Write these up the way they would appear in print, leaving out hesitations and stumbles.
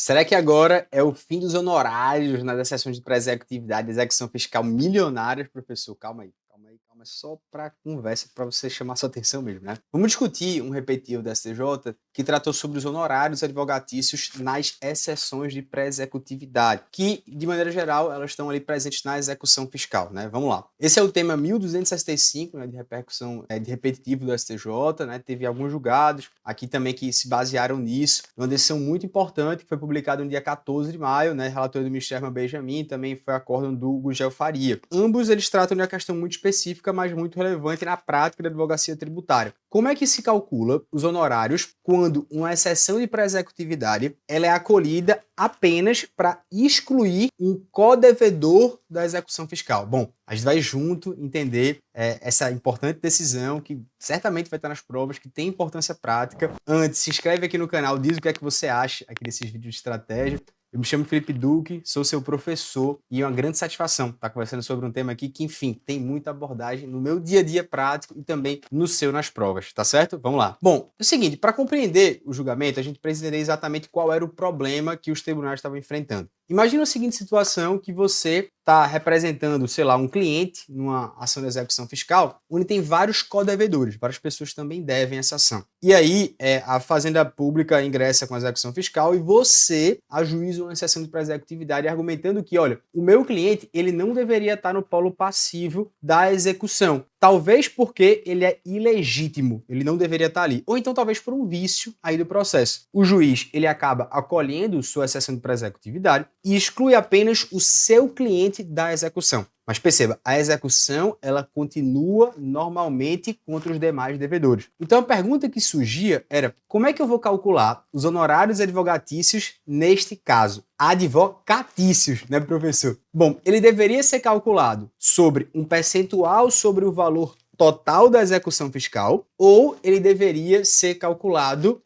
Será que agora é o fim dos honorários nas sessões de pré-executividade e execução fiscal milionárias, professor? Calma aí, calma aí, calma. É só para conversa, para você chamar sua atenção mesmo, né? Vamos discutir um repetitivo da STJ que tratou sobre os honorários advogatícios nas exceções de pré-executividade, que, de maneira geral, elas estão ali presentes na execução fiscal, né? Vamos lá. Esse é o tema 1265, né, de repercussão, de repetitivo do STJ, né? Teve alguns julgados aqui também que se basearam nisso. Uma decisão muito importante que foi publicada no dia 14 de maio, né? Relator do ministro Herman Benjamin, também foi acórdão do Gugel Faria. Ambos eles tratam de uma questão muito específica, mas muito relevante na prática da advocacia tributária. Como é que se calcula os honorários quando uma exceção de pré-executividade ela é acolhida apenas para excluir um codevedor da execução fiscal? Bom, a gente vai junto entender essa importante decisão que certamente vai estar nas provas, que tem importância prática. Antes, se inscreve aqui no canal, diz o que é que você acha aqui desses vídeos de estratégia. Eu me chamo Felipe Duque, sou seu professor e é uma grande satisfação estar conversando sobre um tema aqui que, enfim, tem muita abordagem no meu dia a dia prático e também no seu nas provas, tá certo? Vamos lá. Bom, é o seguinte, para compreender o julgamento, a gente precisa entender exatamente qual era o problema que os tribunais estavam enfrentando. Imagina a seguinte situação que você está representando, sei lá, um cliente numa ação de execução fiscal, onde tem vários codevedores, várias pessoas também devem essa ação. E aí, a Fazenda Pública ingressa com a execução fiscal e você ajuiza uma exceção de pré-executividade argumentando que, olha, o meu cliente, ele não deveria estar no polo passivo da execução. Talvez porque ele é ilegítimo, ele não deveria estar ali. Ou então talvez por um vício aí do processo. O juiz, ele acaba acolhendo sua exceção de pré-executividade e exclui apenas o seu cliente da execução. Mas perceba, a execução ela continua normalmente contra os demais devedores. Então a pergunta que surgia era: como é que eu vou calcular os honorários advogatícios neste caso? Advocatícios, né, professor? Bom, ele deveria ser calculado sobre um percentual sobre o valor total da execução fiscal, ou ele deveria ser calculado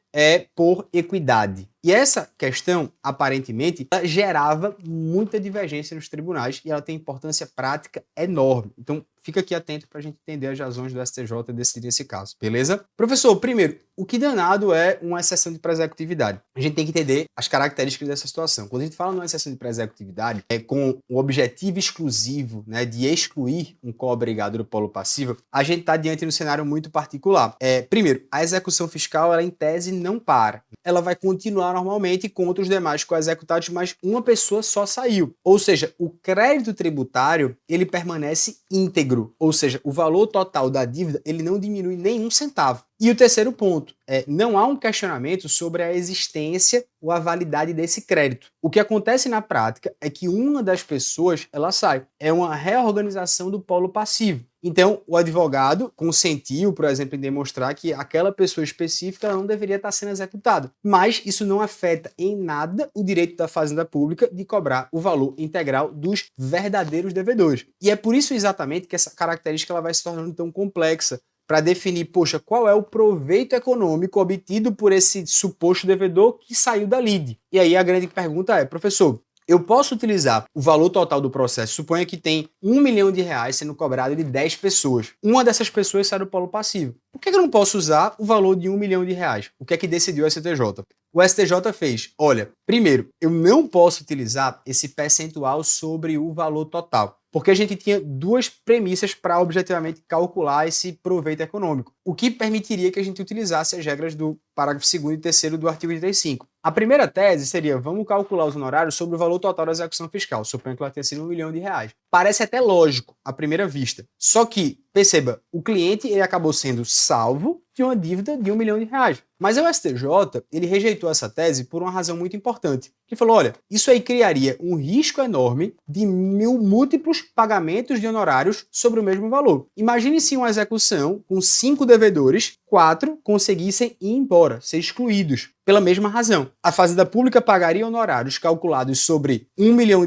por equidade. E essa questão, aparentemente, ela gerava muita divergência nos tribunais e ela tem importância prática enorme. Então, fica aqui atento para a gente entender as razões do STJ decidir esse caso, beleza? Professor, primeiro, o que danado é uma exceção de pré-executividade? A gente tem que entender as características dessa situação. Quando a gente fala numa exceção de pré-executividade, é com o objetivo exclusivo, né, de excluir um co-obrigado do polo passivo, a gente está diante de um cenário muito particular. Primeiro, a execução fiscal, ela em tese não para. Ela vai continuar normalmente contra os demais co-executados, mas uma pessoa só saiu. Ou seja, o crédito tributário, ele permanece íntegro. Ou seja, o valor total da dívida, ele não diminui nem um centavo. E o terceiro ponto, não há um questionamento sobre a existência ou a validade desse crédito. O que acontece na prática é que uma das pessoas, ela sai. É uma reorganização do polo passivo. Então, o advogado consentiu, por exemplo, em demonstrar que aquela pessoa específica ela não deveria estar sendo executada. Mas isso não afeta em nada o direito da Fazenda Pública de cobrar o valor integral dos verdadeiros devedores. E é por isso exatamente que essa característica ela vai se tornando tão complexa, para definir, poxa, qual é o proveito econômico obtido por esse suposto devedor que saiu da lide. E aí a grande pergunta é, professor, eu posso utilizar o valor total do processo? Suponha que tem R$1 milhão sendo cobrado de 10 pessoas. Uma dessas pessoas sai do polo passivo. Por que eu não posso usar o valor de R$1 milhão? O que é que decidiu o STJ? O STJ fez, olha, primeiro, eu não posso utilizar esse percentual sobre o valor total, porque a gente tinha duas premissas para objetivamente calcular esse proveito econômico, o que permitiria que a gente utilizasse as regras do parágrafo 2º e 3º do artigo 85. A primeira tese seria, vamos calcular os honorários sobre o valor total da execução fiscal, suponho que ela tenha sido R$1 milhão. Parece até lógico, à primeira vista. Só que, perceba, o cliente ele acabou sendo salvo de uma dívida de R$1 milhão. Mas o STJ, ele rejeitou essa tese por uma razão muito importante, que falou, olha, isso aí criaria um risco enorme de múltiplos pagamentos de honorários sobre o mesmo valor. Imagine se uma execução com 5 devedores, 4 conseguissem ir embora, ser excluídos, pela mesma razão. A Fazenda Pública pagaria honorários calculados sobre R$1 milhão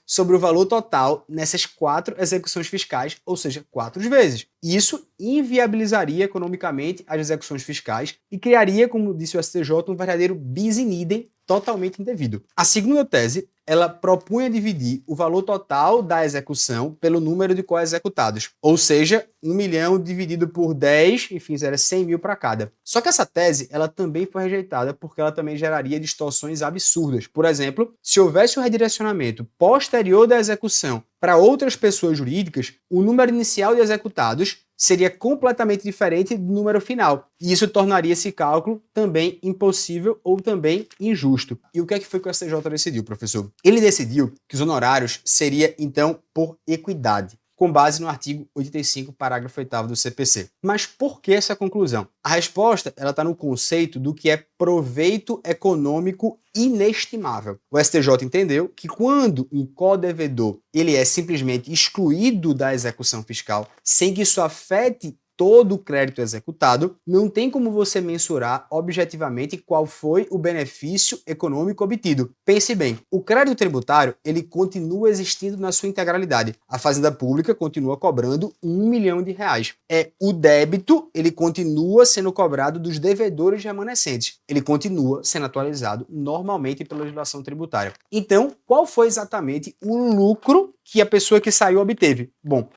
sobre o valor total nessas 4 execuções fiscais, ou seja, 4 vezes. Isso inviabilizaria economicamente as execuções fiscais e criaria, como disse o STJ, um verdadeiro bis in idem totalmente indevido. A segunda tese, ela propunha dividir o valor total da execução pelo número de co-executados, ou seja, 1 milhão dividido por 10, enfim, era 100 mil para cada. Só que essa tese, ela também foi rejeitada porque ela também geraria distorções absurdas. Por exemplo, se houvesse um redirecionamento posterior da execução para outras pessoas jurídicas, o número inicial de executados seria completamente diferente do número final. E isso tornaria esse cálculo também impossível ou também injusto. E o que é que foi que o STJ decidiu, professor? Ele decidiu que os honorários seria, então, por equidade, com base no artigo 85, parágrafo 8º do CPC. Mas por que essa conclusão? A resposta está no conceito do que é proveito econômico inestimável. O STJ entendeu que quando um codevedor ele é simplesmente excluído da execução fiscal, sem que isso afete todo o crédito executado, não tem como você mensurar objetivamente qual foi o benefício econômico obtido. Pense bem, o crédito tributário ele continua existindo na sua integralidade. A Fazenda Pública continua cobrando R$1 milhão. O débito ele continua sendo cobrado dos devedores remanescentes. Ele continua sendo atualizado normalmente pela legislação tributária. Então, qual foi exatamente o lucro que a pessoa que saiu obteve? Bom,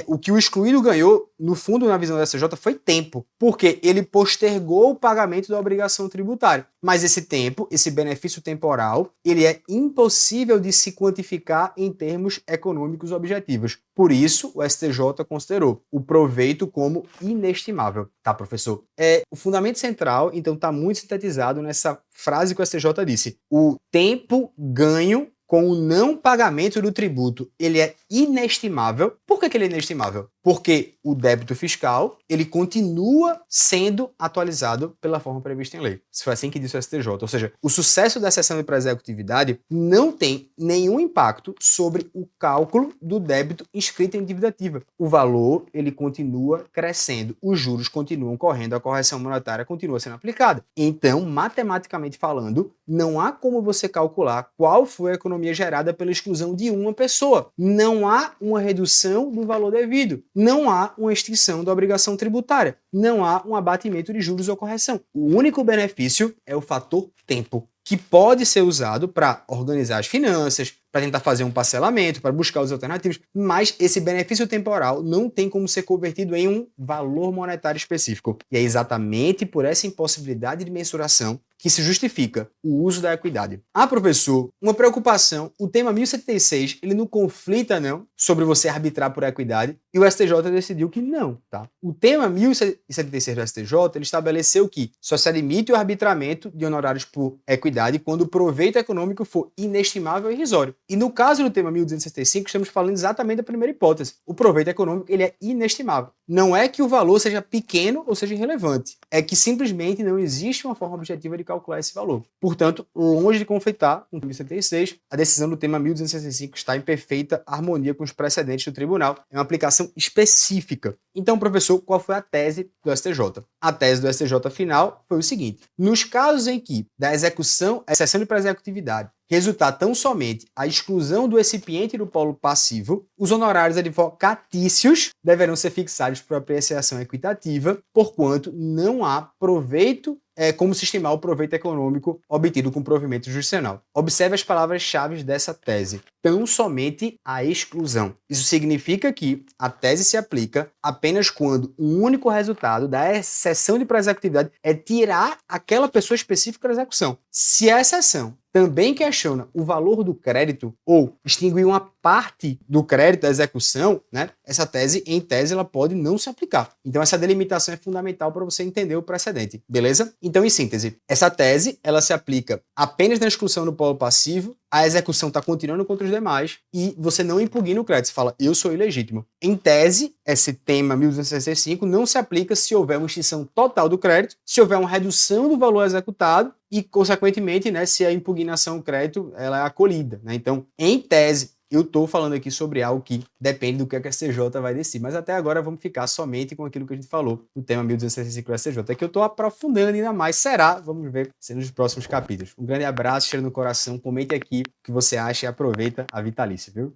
o que o excluído ganhou, no fundo, na visão da STJ, foi tempo, porque ele postergou o pagamento da obrigação tributária. Mas esse tempo, esse benefício temporal, ele é impossível de se quantificar em termos econômicos objetivos. Por isso, o STJ considerou o proveito como inestimável. Tá, professor? O fundamento central, então, está muito sintetizado nessa frase que o STJ disse. O tempo ganho com o não pagamento do tributo, ele é inestimável. Por que ele é inestimável? Porque o débito fiscal, ele continua sendo atualizado pela forma prevista em lei. Isso foi assim que disse o STJ. Ou seja, o sucesso da cessão de pré-executividade não tem nenhum impacto sobre o cálculo do débito inscrito em dívida ativa. O valor, ele continua crescendo. Os juros continuam correndo, a correção monetária continua sendo aplicada. Então, matematicamente falando, não há como você calcular qual foi a economia gerada pela exclusão de uma pessoa. Não há uma redução do valor devido. Não há uma extinção da obrigação tributária. Não há um abatimento de juros ou correção. O único benefício é o fator tempo, que pode ser usado para organizar as finanças, para tentar fazer um parcelamento, para buscar os alternativos, mas esse benefício temporal não tem como ser convertido em um valor monetário específico. E é exatamente por essa impossibilidade de mensuração que se justifica o uso da equidade. Ah, professor, uma preocupação, o tema 1076, ele não conflita, não, sobre você arbitrar por equidade, e o STJ decidiu que não, tá? O tema 1076 do STJ, ele estabeleceu que só se admite o arbitramento de honorários por equidade quando o proveito econômico for inestimável e irrisório. E no caso do tema 1265, estamos falando exatamente da primeira hipótese. O proveito econômico, ele é inestimável. Não é que o valor seja pequeno ou seja irrelevante, é que simplesmente não existe uma forma objetiva de calcular esse valor. Portanto, longe de conflitar com o 1076, a decisão do tema 1265 está em perfeita harmonia com os precedentes do tribunal. É uma aplicação específica. Então, professor, qual foi a tese do STJ? A tese do STJ final foi o seguinte: nos casos em que da execução, a exceção de pré-executividade, resultar tão somente a exclusão do recipiente do polo passivo, os honorários advocatícios deverão ser fixados por apreciação equitativa, porquanto não há proveito como se estimar o proveito econômico obtido com provimento jurisdicional. Observe as palavras-chave dessa tese. Tão somente a exclusão. Isso significa que a tese se aplica apenas quando o único resultado da exceção de pré-executividade é tirar aquela pessoa específica da execução. Se a exceção também questiona o valor do crédito ou extinguir uma parte do crédito da execução, né, essa tese, em tese, ela pode não se aplicar. Então, essa delimitação é fundamental para você entender o precedente, beleza? Então, em síntese, essa tese, ela se aplica apenas na exclusão do polo passivo, a execução está continuando contra os demais e você não impugna o crédito. Você fala, eu sou ilegítimo. Em tese, esse tema 1265 não se aplica se houver uma extinção total do crédito, se houver uma redução do valor executado e, consequentemente, né, se a impugnação do crédito ela é acolhida, né? Então, em tese, eu estou falando aqui sobre algo que depende do que a STJ vai decidir, mas até agora vamos ficar somente com aquilo que a gente falou no tema 1265 do STJ, é que eu estou aprofundando ainda mais. Será? Vamos ver nos próximos capítulos. Um grande abraço, cheiro no coração, comente aqui o que você acha e aproveita a Vitalícia, viu?